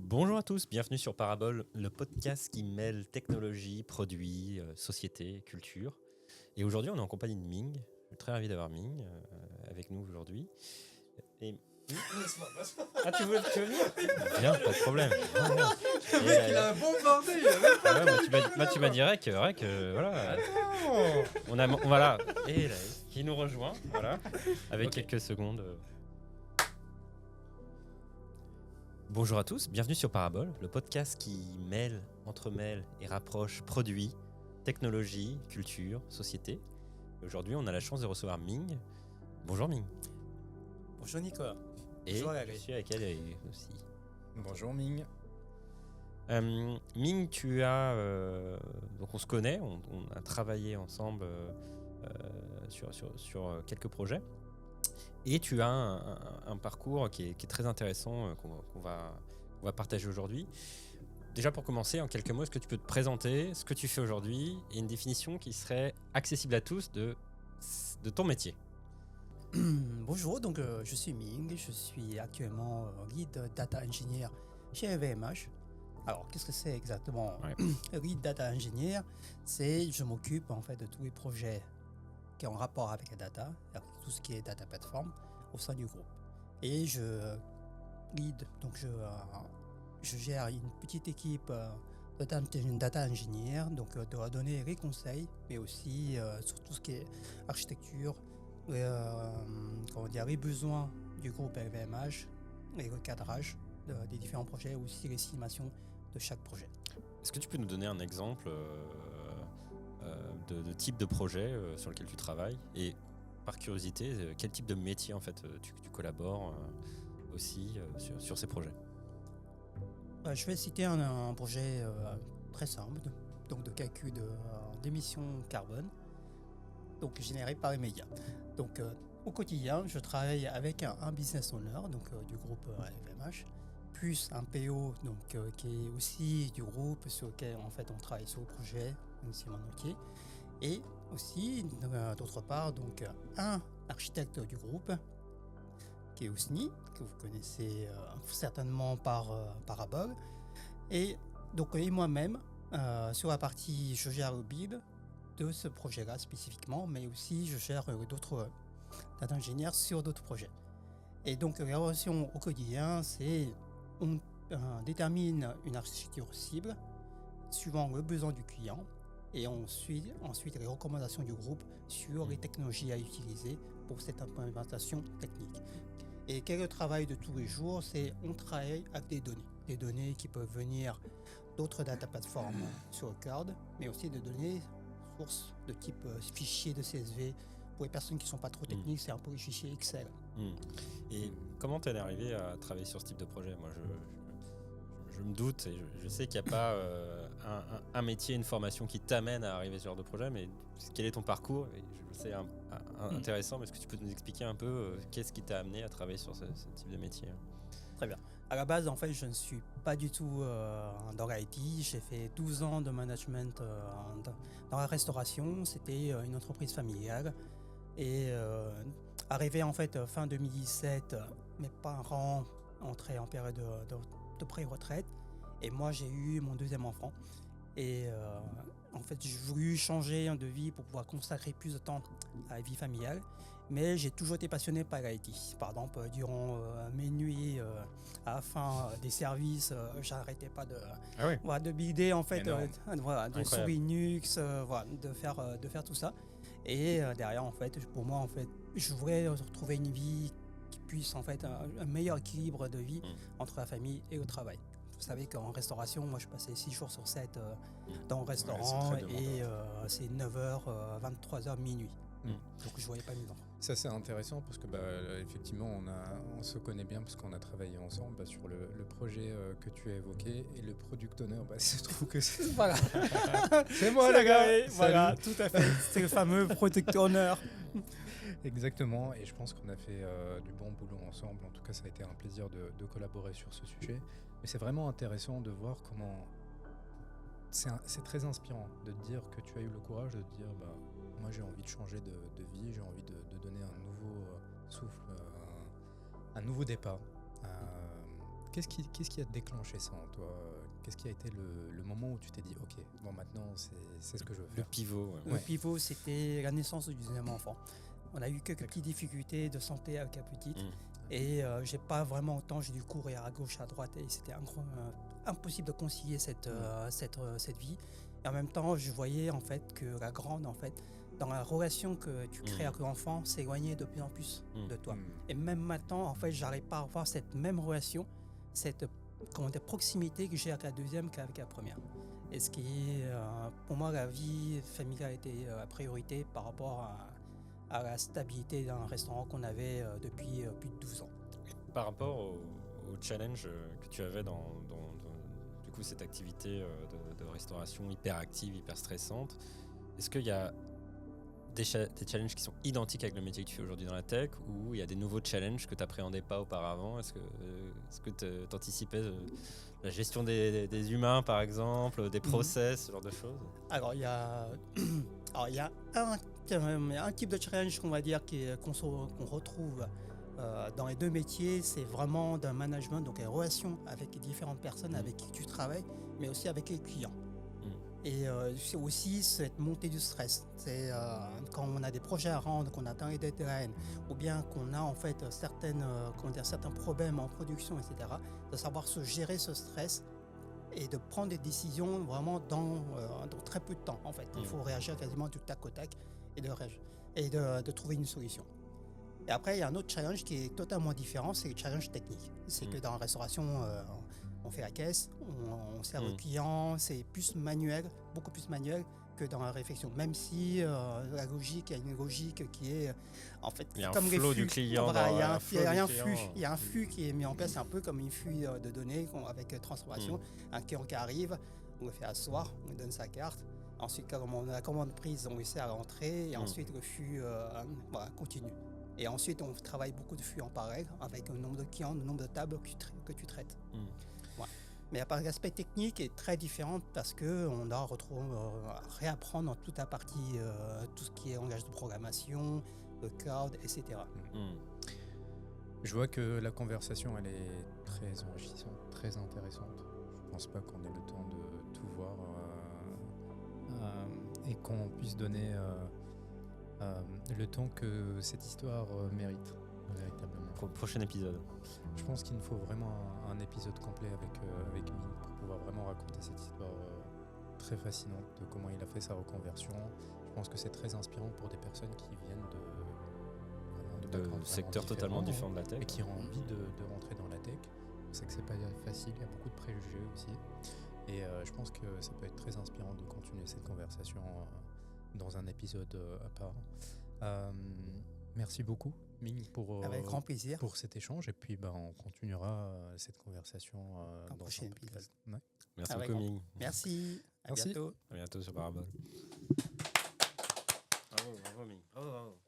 Bonjour à tous, bienvenue sur Parabole, le podcast qui mêle technologie, produits, société, culture. Et aujourd'hui, on est en compagnie de Ming. Je suis très ravi d'avoir Ming avec nous aujourd'hui. Et... tu veux venir? Viens, pas de problème. Le mec, il a un bon bordel. Tu m'as dit Rec, voilà. Voilà. Et là, qui nous rejoint, voilà, avec quelques secondes. Bonjour à tous, bienvenue sur Parabole, le podcast qui entremêle et rapproche produits, technologie, culture, société. Aujourd'hui, on a la chance de recevoir Ming. Bonjour Ming. Bonjour Nicolas. Et bonjour je suis avec elle aussi. Bonjour Ming. Ming, tu as... donc on se connaît, on a travaillé ensemble sur quelques projets. Et tu as un parcours qui est très intéressant qu'on va partager aujourd'hui. Déjà pour commencer, en quelques mots, est-ce que tu peux te présenter ce que tu fais aujourd'hui et une définition qui serait accessible à tous de ton métier? Bonjour, donc je suis Ming, je suis actuellement lead data engineer chez LVMH. Alors qu'est-ce que c'est exactement? Lead data engineer, c'est je m'occupe en fait de tous les projets qui ont rapport avec la data, avec tout ce qui est data platform au sein du groupe. Et je lead, donc je gère une petite équipe de data engineer, donc de leur donner les conseils, mais aussi sur tout ce qui est architecture, les besoins du groupe LVMH, et le cadrage des différents projets, aussi l'estimation de chaque projet. Est-ce que tu peux nous donner un exemple de type de projet sur lequel tu travailles, et par curiosité, quel type de métier en fait tu collabores aussi sur ces projets? Je vais citer un projet très simple, donc de calcul d'émissions carbone, donc généré par les médias. Donc au quotidien, je travaille avec un business owner donc du groupe LVMH, plus un PO donc qui est aussi du groupe sur lequel en fait on travaille sur le projet, c'est mon métier, et aussi d'autre part donc un architecte du groupe qui est Ousni, que vous connaissez certainement par Parabole, et donc et moi-même sur la partie je gère le build de ce projet-là spécifiquement, mais aussi je gère d'autres data ingénieurs sur d'autres projets. Et donc la relation au quotidien, c'est on détermine une architecture cible suivant le besoin du client, et ensuite les recommandations du groupe sur les technologies à utiliser pour cette implémentation technique. Et quel est le travail de tous les jours? C'est on travaille avec des données qui peuvent venir d'autres data platforms sur le cloud, mais aussi des données sources de type fichier de CSV. Pour les personnes qui ne sont pas trop techniques, c'est un peu les fichiers Excel. Et comment tu es arrivé à travailler sur ce type de projet? Moi, je me doute, et je sais qu'il n'y a pas un métier, une formation qui t'amène à arriver sur ce genre de projet, mais quel est ton parcours? Et je sais intéressant, mais est-ce que tu peux nous expliquer un peu qu'est-ce qui t'a amené à travailler sur ce type de métier? Très bien. À la base, en fait, je ne suis pas du tout dans l'IT. J'ai fait 12 ans de management dans la restauration. C'était une entreprise familiale. Et arrivé en fait fin 2017, mes parents entraient en période de pré-retraite. Et moi, j'ai eu mon deuxième enfant. Et en fait, j'ai voulu changer de vie pour pouvoir consacrer plus de temps à la vie familiale. Mais j'ai toujours été passionné par l'IT. Par exemple, durant mes nuits, à la fin des services, j'arrêtais pas de builder en fait, sur Linux, de faire tout ça. Et derrière, en fait, pour moi, en fait, je voulais retrouver une vie qui puisse en fait un meilleur équilibre de vie entre la famille et le travail. Vous savez qu'en restauration, moi je passais 6 jours sur 7 dans le restaurant, et c'est 9h, 23h, minuit. Donc je voyais pas mes enfants. Ça c'est intéressant parce que effectivement on se connaît bien parce qu'on a travaillé ensemble sur le projet que tu as évoqué, et le product owner, il se trouve que c'est... Voilà. C'est moi les gars. Voilà, tout à fait. C'est le fameux product owner. Exactement, et je pense qu'on a fait du bon boulot ensemble. En tout cas, ça a été un plaisir de collaborer sur ce sujet. Mais c'est vraiment intéressant de voir comment... C'est très inspirant de te dire que tu as eu le courage de te dire moi j'ai envie de changer de vie, j'ai envie de donner un nouveau souffle, un nouveau départ qu'est-ce qui a déclenché ça en toi? Qu'est-ce qui a été le moment où tu t'es dit, ok, bon maintenant c'est ce que je veux Le faire? pivot. Le pivot, c'était la naissance du deuxième enfant. On a eu quelques petites difficultés de santé avec la petite. Et j'ai pas vraiment autant, j'ai dû courir à gauche, à droite, et c'était impossible de concilier cette vie. Et en même temps, je voyais en fait que la grande, en fait, dans la relation que tu crées avec l'enfant, s'éloignait de plus en plus de toi. Et même maintenant, en fait, j'arrive pas à avoir cette même relation, cette proximité que j'ai avec la deuxième qu'avec la première. Et ce qui est, pour moi, la vie familiale était la priorité par rapport à la stabilité d'un restaurant qu'on avait depuis plus de 12 ans. Par rapport au challenge que tu avais dans du coup, cette activité de restauration hyper active, hyper stressante, est-ce qu'il y a des challenges qui sont identiques avec le métier que tu fais aujourd'hui dans la tech, ou il y a des nouveaux challenges que tu n'appréhendais pas auparavant? Est-ce que tu anticipais la gestion des humains, par exemple, des process, ce genre de choses? Alors, il y a un type de challenge qu'on va dire qu'on retrouve dans les deux métiers, c'est vraiment d'un management, donc les relations avec les différentes personnes avec qui tu travailles, mais aussi avec les clients. Et c'est aussi cette montée du stress. C'est quand on a des projets à rendre, qu'on atteint les deadlines, ou bien qu'on a en fait certains problèmes en production, etc. De savoir se gérer ce stress et de prendre des décisions vraiment dans très peu de temps. En fait, il faut réagir quasiment du tac au tac et de trouver une solution. Et après, il y a un autre challenge qui est totalement différent, c'est le challenge technique. C'est que dans la restauration, on fait la caisse, on sert le client, c'est plus manuel, beaucoup plus manuel que dans la réflexion. Même si la logique, il y a une logique qui est en fait il y a comme un les flow flux. du client. Voilà, il y a un flux. flux qui est mis en place, un peu comme une flux de données avec transformation. Un client qui arrive, on le fait asseoir, on lui donne sa carte. Ensuite, quand on a la commande prise, on lui sert à l'entrée et ensuite le flux continue. Et ensuite, on travaille beaucoup de flux en parallèle avec le nombre de clients, le nombre de tables que tu traites. Ouais. Mais l'aspect technique est très différent parce qu'on doit réapprendre toute la partie, tout ce qui est langage de programmation, le cloud, etc. Je vois que la conversation, elle est très enrichissante, très intéressante. Je pense pas qu'on ait le temps de tout voir et qu'on puisse donner le temps que cette histoire mérite, véritablement. Pour le prochain épisode. Je pense qu'il nous faut vraiment un épisode complet avec Ming pour pouvoir vraiment raconter cette histoire très fascinante de comment il a fait sa reconversion. Je pense que c'est très inspirant pour des personnes qui viennent de secteurs totalement différents de la tech. Et qui ont envie de rentrer dans la tech. On sait que c'est pas facile, il y a beaucoup de préjugés aussi. Et je pense que ça peut être très inspirant de continuer cette conversation dans un épisode à part. Merci beaucoup, Ming, avec grand plaisir pour cet échange. Et puis, on continuera cette conversation dans un prochain épisode. Ouais. Merci beaucoup, Ming. Merci. À bientôt. À bientôt sur Parabole. Bravo, Ming. Bravo.